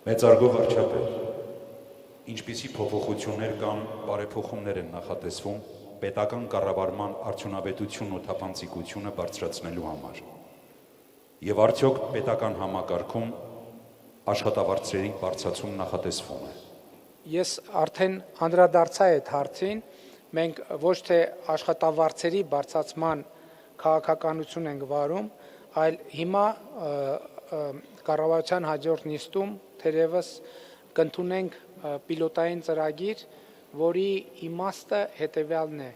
Մեծարգո վարչապետ, ինչպիսի փոփոխություններ կամ բարեփոխումներ են նախատեսվում պետական կառավարման արդյունավետությունն ու թափանցիկությունը բարձրացնելու համար, եւ արդյոք պետական համակարգում աշխատավարձերի բարձրացում նախատեսվում է։ Ես արդեն անդրադարձա այդ հարցին, մենք ոչ թե աշխատավարձերի բարձրացման քաղաքականություն ենք վարում, այլ հիմա կառավարության հաջորդ նիստում թերևս կընդունենք պիլոտային ծրագիր, որի իմաստը հետևյալն է.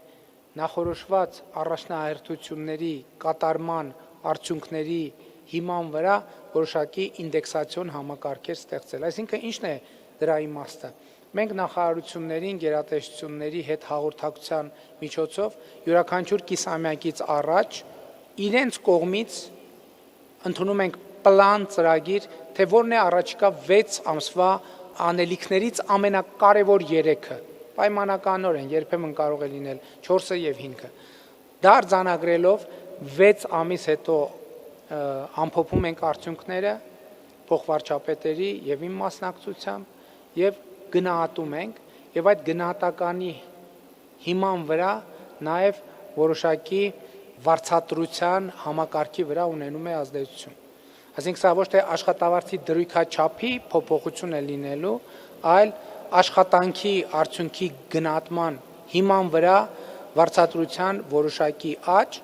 նախորոշված առաջնահերթությունների կատարման արդյունքների հիման վրա որոշակի ինդեքսացիոն համակարգեր ստեղծել։ Այսինքն ինչն է դրա իմաստը։ Մենք նախարարություններին, գերատեսչությունների հետ հաղորդակցության միջոցով յուրաքանչյուր կիսամյակից առաջ իրենց կողմից ընդունում ենք պլան, ծրագիր, թե որն է առաջիկա 6 ամսվա անելիքներից ամենակարևոր 3-ը, պայմանականորեն երբեմն կարող է լինել 4-ը եւ 5-ը։ Դա արձանագրելով 6 ամիս հետո ամփոփում ենք արդյունքները փոխվարչապետերի եւ իմ մասնակցությամբ եւ գնահատում ենք եւ այդ գնահատականի հիման վրա նաեւ որոշակի վարձատրության համակարգի վրա ունենում է ազդեցություն։ Այսինքն սա ոչ թե աշխատավարձի դրույքաչափի փոփոխություն է լինելու, այլ աշխատանքի արդյունքի գնահատման հիման վրա վարձատրության որոշակի աճ,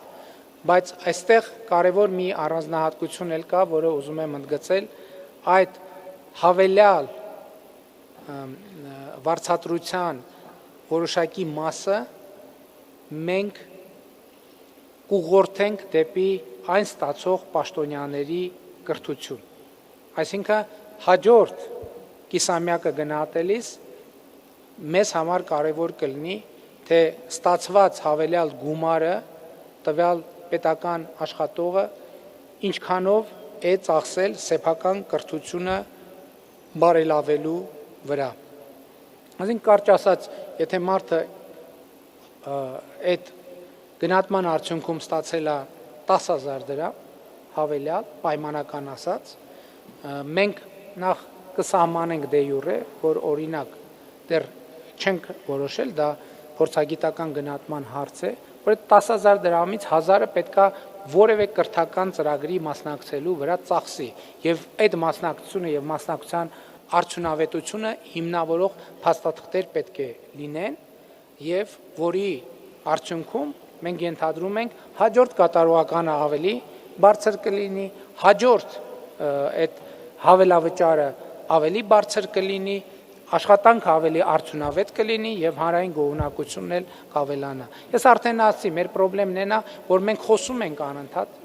բայց այստեղ կարևոր մի առանձնահատկություն էլ կա, որը ուզում եմ ընդգծել, այդ հավելյալ վարձատրության որոշակի մասը մենք կուղղորդենք դեպի այն ստացող պաշտոնյաների կրթություն։ Այսինքն հաջորդ կիսամյակը գնահատելիս մեզ համար կարևոր կլինի, թե ստացված հավելյալ գումարը տվյալ պետական աշխատողը ինչքանով է ծախսել սեփական կրթությունը բարելավելու վրա։ Այսինքն կարճ ասած, եթե մարդը այդ գնահատման արդյունքում ստացել է 10,000 դրամ հավելյալ, պայմանական ասած, մենք նախ կսահմանենք դե յուրե, որ օրինակ դեռ չենք որոշել, դա փորձագիտական գնահատման հարց է, որ այդ 10,000 դրամից 1,000-ը պետքա որևէ կրթական ծրագրի մասնակցելու վրա ծախսի, եւ այդ մասնակցությունը եւ մասնակցության արդյունավետությունը հիմնավորող փաստաթղթեր պետք է լինեն, եւ որի արդյունքում մենք ենթադրում ենք հաջորդ կատարողականը ավելի բարձր կլինի, հաջորդ այդ հավելավճարը ավելի բարձր կլինի, աշխատանքը ավելի արդյունավետ կլինի եւ հանրային գոհունակությունն էլ կավելանա։ Ես արդեն ասացի, մեր խնդրեմն է նա, որ մենք խոսում ենք անընդհատ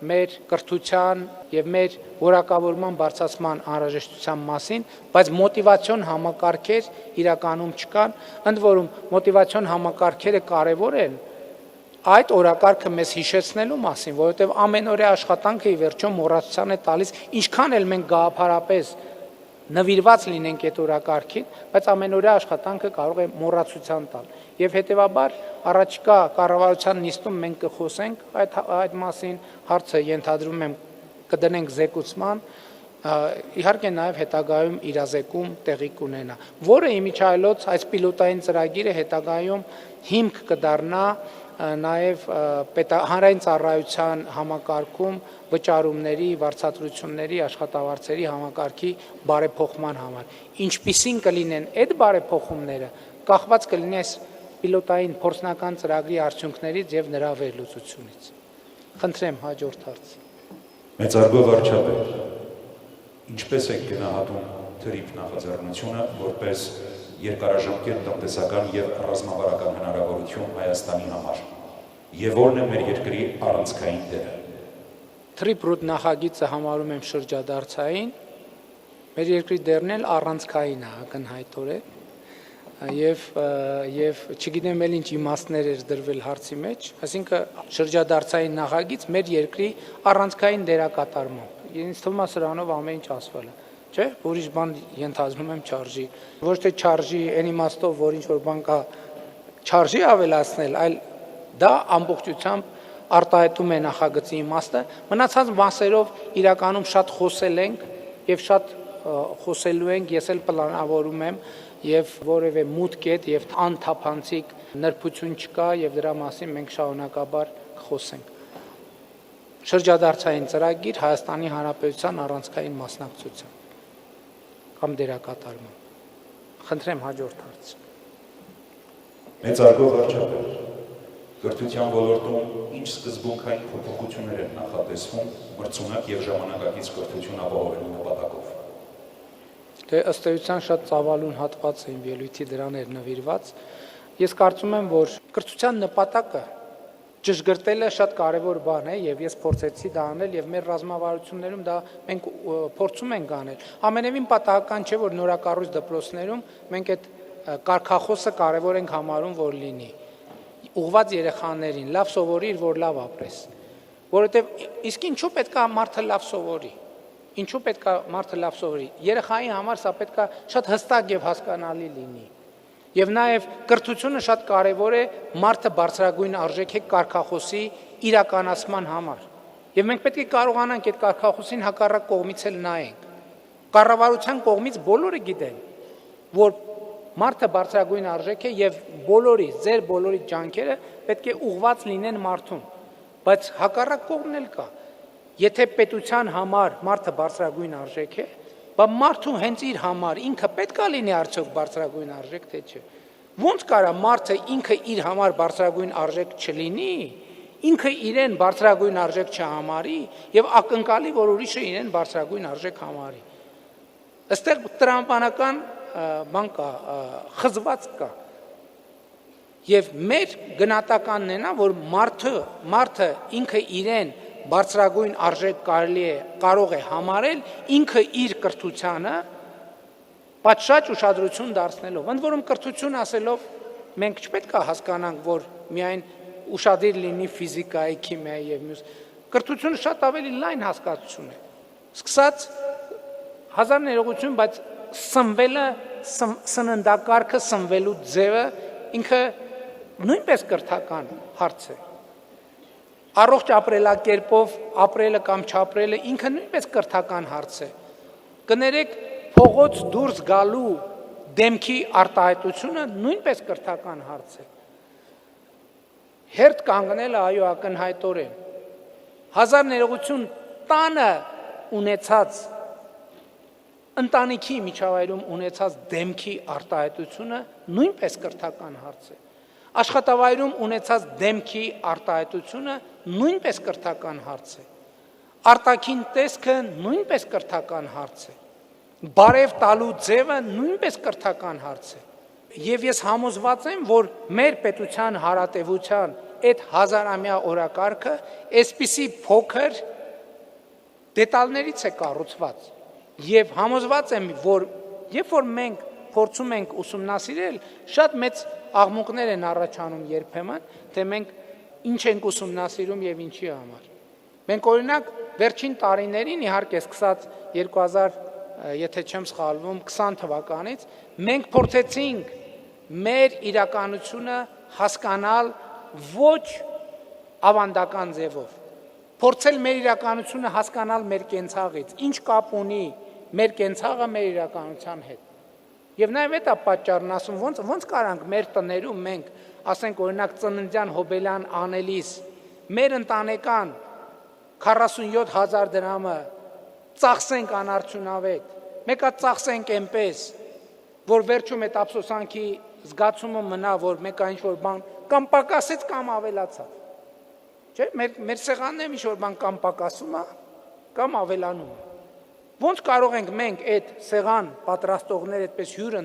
մեր կրթության եւ մեր որակավորման բարձրացման անհրաժեշտության մասին, բայց մոտիվացիոն համակարգեր իրականում չկան, ընդ որում մոտիվացիոն համակարգերը կարեւոր են այդ օրակարգը մեզ հիշեցնելու մասին, որովհետև ամենօրյա աշխատանքը ի վերջո մոռացության է տալիս, ինչքան էլ մենք գաղափարապես նվիրված լինենք այդ օրակարգին, բայց ամենօրյա աշխատանքը կարող է մոռացության տալ։ Եվ հետևաբար առաջիկա կառավարության նիստում մենք կխոսենք այդ մասին, հարցը ենթադրում եմ կդնենք զեկուցման, իհարկե նաև հետագայում իրազեկում տեղի կունենա, որը իմիջայլոց այս պիլոտային ծրագիրը հետագայում հիմք կդառնա նաև հանրային ծառայության համակարգում վճարումների, վարձատրությունների, աշխատավարձերի համակարգի բարեփոխման համար։ Ինչպիսին կլինեն այդ բարեփոխումները, կախված կլինի այս պիլոտային փորձնական ծրագրի արդյունքներից եւ նրա վերլուծությունից։ Խնդրեմ հաջորդ հարց։ Մեծարգո վարչապետ, ինչպես եք գնահատում թրիվ նախաձեռնությունը որպես երկարաժամկետ տնտեսական եւ ռազմավարական հնարավորություն Հայաստանի համար եւ ո՞րն է մեր երկրի առանցքային դերը։ Թրիպրուտ նախագիծը համարում եմ շրջադարձային, մեր երկրի դերն էլ առանցքային է ակնհայտորեն եւ չգիտեմ էլ ինչ իմաստներ էր դրվել հարցի մեջ, այսինքն շրջադարձային նախագիծ մեր երկրի առանցքային դերակատարմամբ։ Ինձ թվում է սրանով ամեն ինչ ասվել է։ Չէ, ուրիշ բան ենթադրում եմ չարժի։ Ոչ թե չարժի այն իմաստով, որ ինչ որ բան կա չարժի ավելացնել, այլ դա ամբողջությամբ արտահայտում է նախագծի իմաստը։ Մնացած մասերով իրականում շատ խոսել ենք եւ շատ խոսելու ենք, ես էլ պլանավորում եմ եւ որևէ մուտք կետ եւ անթափանցիկ նրբություն չկա եւ դրա մասին մենք շարունակաբար խոսենք։ Շրջադարձային ծրագիր Հայաստանի Հանրապետության առանցքային մասնակցության կամ դերակատարման։ Խնդրեմ հաջորդ հարց։ Մեծարգո վարչապետ, կրթության ոլորտում ինչ սկզբունքային փոփոխություններ են նախատեսվում մրցունակ եւ ժամանակակից կրթություն ապահովելու նպատակով։ Դե ըստ էության շատ ծավալուն հատված է իմ ելույթի դրան էր նվիրված։ Ես կարծում եմ, որ կրթության նպատակը ճշգրտելը շատ կարևոր բան է եւ ես փորձեցի դա անել եւ մեր ռազմավարություններում դա մենք փորձում ենք անել։ Ամենևին պատահական չէ, որ նորակառույց դպրոցներում մենք այդ կարգախոսը կարևոր ենք համարում, որ լինի ուղղված երեխաներին, լավ սովորիր, որ լավ ապրես։ Որովհետեւ իսկ ինչու պետք է մարդը լավ սովորի։ Ինչու պետք է մարդը լավ սովորի։ Երեխայի համար սա պետք է շատ հստակ եւ հասկանալի լինի։ Եվ նաև կրթությունը շատ կարևոր է մարդը բարձրագույն արժեք է կարգախոսի իրականացման համար։ Եվ մենք պետք է կարողանանք այդ կարգախոսին հակառակ կողմից էլ նայենք։ Կառավարության կողմից բոլորը գիտեն, որ մարդը բարձրագույն արժեք է եւ բոլորի, ձեր բոլորի ջանքերը պետք է ուղղված լինեն մարդուն։ Բայց հակառակ կողմն էլ կա։ Եթե պետության համար մարդը բարձրագույն արժեք է, բա մարդու հենց իր համար ինքը պետք է լինի արդյոք բարձրագույն արժեք թե չէ։ Ոնց կարա մարդը ինքը իր համար բարձրագույն արժեք չլինի, ինքը իրեն բարձրագույն արժեք չհամարի եւ ակնկալի, որ ուրիշը իրեն բարձրագույն արժեք համարի։ Այստեղ տրամաբանական բան կա, խզված կա։ Եվ մեր գնահատականն է նա, որ մարդը ինքը իրեն բարձրագույն արժեք կարող է համարել ինքը իր կրթությանը պատշաճ ուշադրություն դարձնելով։ Ընդ որում կրթություն ասելով մենք չպետք է հասկանանք, որ միայն ուշադիր լինի ֆիզիկայի, քիմիայի եւ մյուս։ Կրթությունը շատ ավելի լայն հասկացություն է։ Սկսած հազար ներողություն, բայց սնվելը, սննդակարգը, սնվելու ձևը ինքը նույնպես կրթական հարց է։ Առողջ ապրելակերպով ապրելը կամ չապրելը ինքը նույնպես կրթական հարց է։ Կներեք փողոց դուրս գալու դեմքի արտահայտությունը նույնպես կրթական հարց է։ Հերթ կանգնելը այո ակնհայտորեն։ Հազար ներողություն տանը ունեցած ընտանիքի միջավայրում ունեցած դեմքի արտահայտությունը նույնպես կրթական հարց է։ Աշխատավայրում ունեցած դեմքի արտահայտությունը նույնպես կրթական հարց է։ Արտաքին տեսքը նույնպես կրթական հարց է։ Բարև տալու ձևը նույնպես կրթական հարց է։ Եվ ես համոզված եմ, որ մեր պետության հարատևության այդ հազարամյա օրակարգը այսպիսի փոքր դետալներից է կառուցված։ Եվ համոզված եմ, որ երբ որ մենք փորձում ենք ուսումնասիրել, շատ մեծ աղմուկներ են առաջանում երբեմն, թե մենք ինչ ենք ուսումնասիրում եւ ինչի համար։ Մենք օրինակ վերջին տարիներին իհարկե սկսած 2000, եթե չեմ սխալվում, 20 թվականից մենք փորձեցինք մեր իրականությունը հասկանալ ոչ ավանդական ձևով։ Փորձել մեր իրականությունը հասկանալ մեր կենցաղից, ինչ կապ ունի մեր կենցաղը մեր իրականության հետ։ Եվ նաև այդ է պատճառն ասում, ոնց կարանք մեր տներում մենք, ասենք օրինակ ծննդյան հոբելյան անելիս, մեր ընտանեկան 47,000 դրամը ծախսենք անարդյունավետ, մեկը ծախսենք այնպես, որ վերջում այդ ափսոսանքի զգացումը մնա, որ մեկը ինչ-որ բան կամ պակասեց կամ ավելացավ։ Չէ, մեր սեղանն է ինչ-որ բան կամ պակասում է, կամ ավելանում է։ Ոնց կարող ենք մենք այդ սեղան պատրաստողներ, այդպես հյուր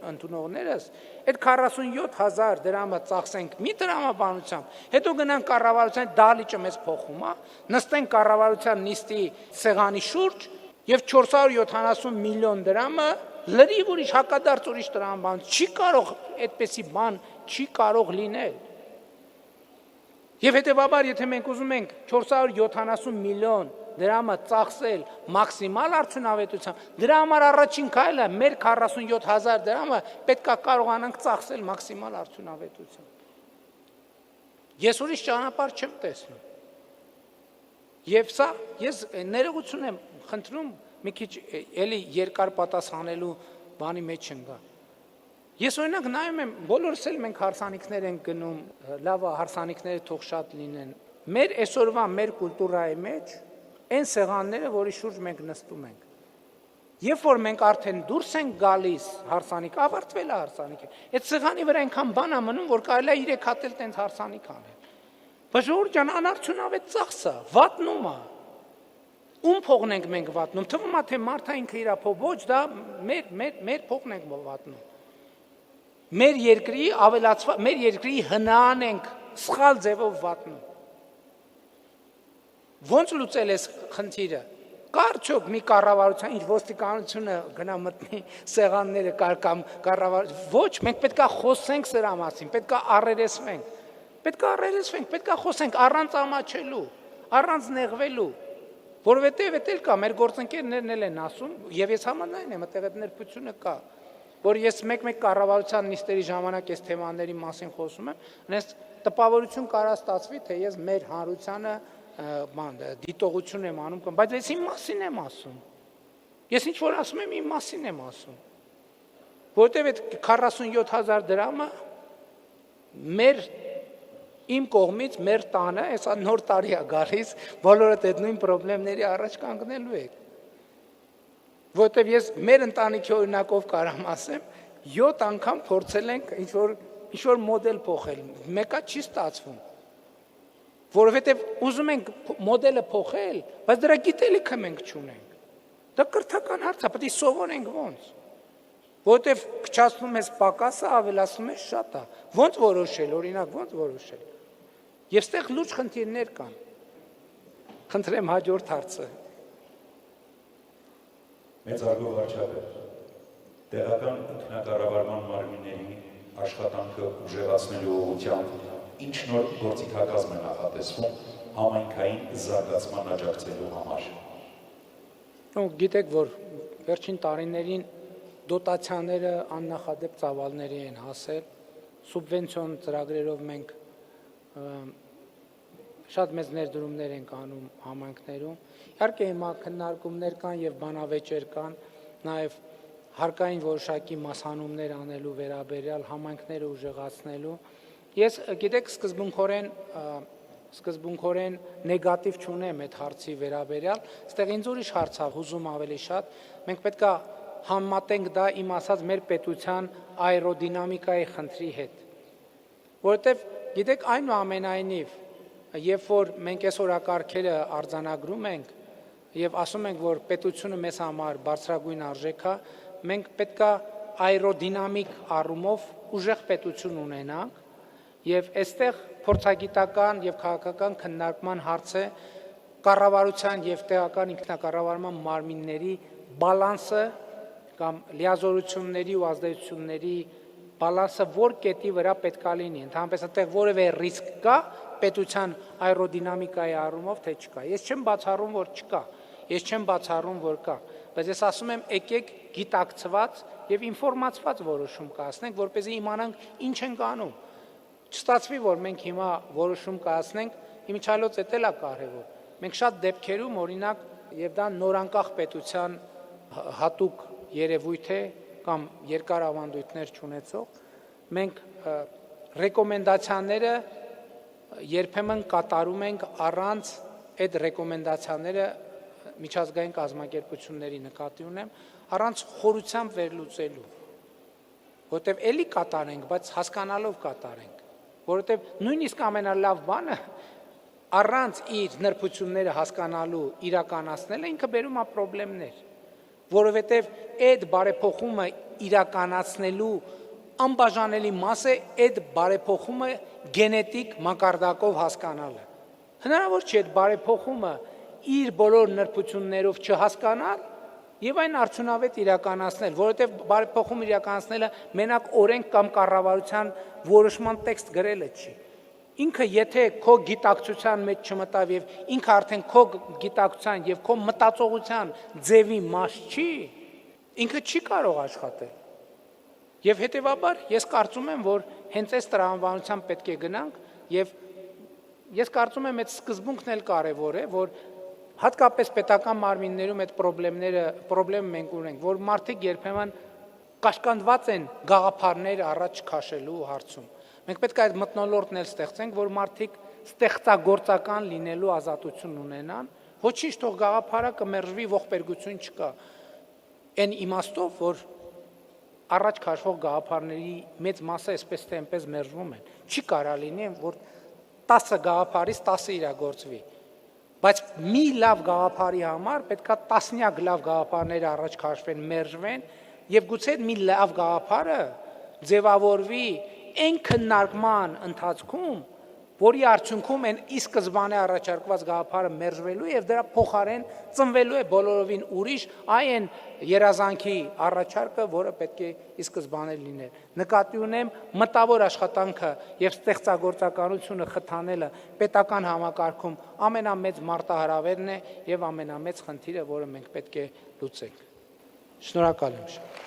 ընդունողներս, այդ 47,000 դրամը ծախսենք մի տրամաբանությամբ, հետո գնանք կառավարության դալիճը մեզ փոխում է, նստենք կառավարության նիստի սեղանի շուրջ եւ 470 միլիոն դրամը լրիվ ուրիշ հակադարձ ուրիշ տրամաբան չի կարող այդպեսի բան չի կարող լինել։ Եվ հետեւաբար, եթե մենք ուզում ենք 470 միլիոն դրամը ծախսել մաքսիմալ արդյունավետությամբ, դրա համար առաջին քայլը մեր 47,000 դրամը պետք է կարողանանք ծախսել մաքսիմալ արդյունավետությամբ։ Ես ուրիշ ճանապարհ չեմ տեսնում։ Եվ սա ես ներողություն եմ խնդրում, մի քիչ էլի երկար պատասխանելու բանի մեջ չընկա։ Ես օրինակ նայում եմ, բոլորս էլ մենք հարսանիքներ ենք գնում, լավ է հարսանիքները թող շատ լինեն։ Մեր այսօրվա մեր կուլտուրայի մեջ այն սեղանները, որի շուրջ մենք նստում ենք։ Երբ որ մենք արդեն դուրս ենք գալիս հարսանիք, ավարտվել է հարսանիքը։ Այդ սեղանի վրա այնքան բան է մնում, որ կարելի է 3 հատ էլ տենց հարսանիք անել։ Բայց ժողովուրդ ջան, անարդյունավետ ծախս է, վատնում է։ Ում փողն ենք մենք վատնում։ Թվում է թե մարդը ինքը իր փող, ոչ, դա մեր փողն ենք վատնում։ Մեր երկրի ավելացված, մեր երկրի հնան ենք սխալ ձևով վատնում։ Ոնց լուծել ես խնդիրը։ Կարճոք մի կառավարության ինչ ոստիկանությունը գնա մտնի սեղանները կամ կառավար, ոչ, մենք պետք է խոսենք սրա մասին, պետք է առերեսվենք, պետք է խոսենք առանց ամաչելու, առանց նեղվելու, որովհետև էդ էլ կա, մեր գործընկերներն էլ են ասում, եւ ես համաձայն եմ, այդտեղ այդ ներբությունը կա, որ ես մեկ կառավարության նիստերի ժամանակ այս թեմաների մասին խոսում եմ, այնպես տպավորություն կարա ստացվի, թե ես մեր հանրությանը դիտողություն եմ անում, բայց ես իմ մասին եմ ասում։ Ես ինչ որ ասում եմ, իմ մասին եմ ասում։ Որտեւ այդ 47,000 դրամը իմ կողմից մեր տանը, հեսա նոր տարի է գալիս, բոլորդ այդ նույն խնդիրների առաջ կանգնելու եք։ Որտեւ ես մեր ընտանիքի օրինակով կարամ ասեմ, 7 անգամ փորձել ենք ինչ որ մոդել փոխել, մեկը չի ստացվում։ Որովհետև ուզում ենք մոդելը փոխել, բայց դրա գիտելիքը մենք չունենք։ Դա կրթական հարց է, պետք է սովորենք ոնց։ Որովհետև քչացնում ես պակասը, ավելացնում ես շատը։ Ոնց որոշել, օրինակ, ոնց որոշել։ Եվ ստեղ լուրջ խնդիրներ կան։ Խնդրեմ հաջորդ հարցը։ Մեծարգո վարչապետ, տեղական ինքնակառավարման մարմինների աշխատանքը ուժեղացնելու ուղղությամբ ինչ նոր գործիքակազմ է նախատեսվում համայնքային զարգացման աջակցելու համար։ Գիտեք, որ վերջին տարիներին դոտացիաները աննախադեպ ծավալների են հասել, սուբվենցիոն ծրագրերով մենք շատ մեծ ներդրումներ ենք անում համայնքներում։ Իհարկե հիմա քննարկումներ կան եւ բանավեճեր կան, նաեւ հարկային որոշակի մասհանումներ անելու վերաբերյալ համայնքները ուժեղացնելու։ Ես գիտեք սկզբունքորեն նեգատիվ չունեմ այդ հարցի վերաբերյալ, այստեղ ինձ ուրիշ հարց է հուզում ավելի շատ, մենք պետք է համեմատենք դա իմ ասած մեր պետության աերոդինամիկայի խնդրի հետ, որովհետև գիտեք այնուամենայնիվ, երբ որ մենք այս օրակարգերը արձանագրում ենք եւ ասում ենք, որ պետությունը մեզ համար բարձրագույն արժեք է, մենք պետք է աերոդինամիկ առումով ուժեղ պետություն ունենանք եւ այստեղ փորձագիտական եւ քաղաքական քննարկման հարց է կառավարության եւ տեղական ինքնակառավարման մարմինների բալանսը կամ լիազորությունների ու ազդեցությունների բալանսը որ կետի վրա պետք է լինի, ընդհանրապես այդտեղ որևէ ռիսկ կա պետության աերոդինամիկայի առումով թե չկա։ Ես չեմ բացառում, որ չկա, ես չեմ բացառում, որ կա, բայց ես ասում եմ, եկեք գիտակցված եւ ինֆորմացված որոշում կայացնենք, որպեսզի իմանանք ինչ ենք անում։ Չստացվի, որ մենք հիմա որոշում կայացնենք, իմիջիայլոց էդ էլ է կարևոր։ Մենք շատ դեպքերում, օրինակ, եւ դա նորանկախ պետության հատուկ երևույթ է կամ երկար ավանդույթներ չունեցող, մենք ռեկոմենդացիաները երբեմն կատարում ենք առանց այդ ռեկոմենդացիաները միջազգային կազմակերպությունների նկատի ունեմ, առանց խորությամբ վերլուծելու, որովհետև էլի կատարենք, բայց հասկանալով կատարենք, որովհետև նույնիսկ ամենալավ բանը առանց իր նրբությունները հասկանալու իրականացնելը ինքը բերում է խնդիրներ, որովհետև այդ բարեփոխումը իրականացնելու անբաժանելի մաս է այդ բարեփոխումը գենետիկ մակարդակով հասկանալը։ Հնարավոր չէ այդ բարեփոխումը իր բոլոր նրբություններով չհասկանալ եւ այն արդյունավետ իրականացնել, որովհետեւ բարեփոխում իրականացնելը մենակ օրենք կամ կառավարության որոշման տեքստ գրելը չի։ Ինքը եթե քո գիտակցության մեջ չմտավ եւ ինքը արդեն քո գիտակցության եւ քո մտածողության ձևի մաս չի, ինքը չի կարող աշխատել։ Եվ հետևաբար ես կարծում եմ, որ հենց այս տրամաբանությամբ պետք է գնանք եւ ես կարծում եմ այդ սկզբունքն էլ կարեւոր է, որ Հատկապես պետական մարմիններում այդ խնդիրը մենք ունենք, որ մարդիկ երբեմն կաշկանդված են գաղափարներ առաջ քաշելու հարցում։ Մենք պետք է այդ մթնոլորտն էլ ստեղծենք, որ մարդիկ ստեղծագործական լինելու ազատություն ունենան, ոչինչ թող գաղափարը կմերժվի, ողբերգություն չկա։ Այն իմաստով, որ առաջ քաշվող գաղափարների մեծ մասը այսպես թե այնպես մերժվում են։ Չի կարա լինի, որ 10 գաղափարից 10-ը իրագործվի։ Բայց մի լավ գաղափարի համար պետքա տասնյակ լավ գաղափարներ առաջ քաշվեն, մերժվեն, եւ գուցե մի լավ գաղափարը ձևավորվի այն քննարկման ընթացքում, որի արդյունքում այն ի սկզբանե առաջարկված գաղափարը մերժվելու եւ դրա փոխարեն ծնվելու է բոլորովին ուրիշ այն երազանքի առաջարկը, որը պետք է ի սկզբանե լիներ։ Նկատի ունեմ մտավոր աշխատանքը եւ ստեղծագործականությունը խթանելը պետական համակարգում ամենամեծ մարտահրավերն է եւ ամենամեծ խնդիրը, որը մենք պետք է լուծենք։ Շնորհակալ եմ։